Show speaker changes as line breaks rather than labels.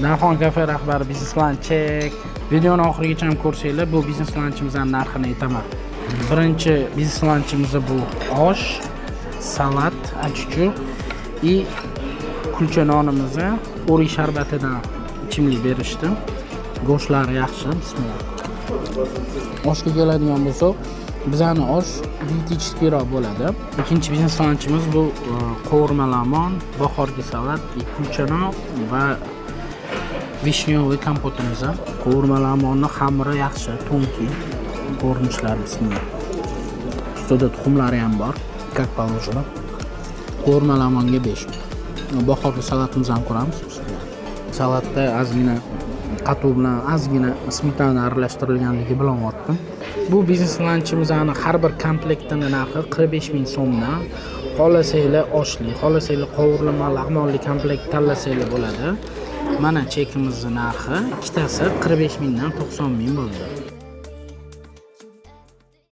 Darxon kafe rahbari biznes plan chek. Videoni oxirigacha ham ko'rsanglar, bu biznes lanchimizning narxini aytaman. Birinchi biznes lanchimiz bu osh, salat, achuchuk и kulcha nonimiz, o'rik sharbatidan ichimlik berishdi. Go'shtlari yaxshi, bismillah. Oshga keladigan bo'lsak, bizning osh dietetiskroq bo'ladi. Ikkinchi biznes lanchimiz bu qovurma lamon, bahorgi salat, kulcha non va vishnyovый kompotimiz. Qovurma lamonni xamiri yaxshi, tonki. Ko'rinishlari bismillah. Ustida tuxumlari ham bor, как положено. Qovurma lamonga 5. Bahorgi salatimizni ham ko'ramiz. Salatda ozgina qatuv bilan ozgina smetana aralashtirilganligi bilan otdim. Bu biznes lanchimizning har bir komplektining narxi 45 ming so'mdan. Xohlasanglar oshli, xohlasanglar qovurma lag'monli komplekt tanlasanglar bo'ladi. Mana chekimizning narxi ikkitasi 45 mingdan 90 ming bo'ldi.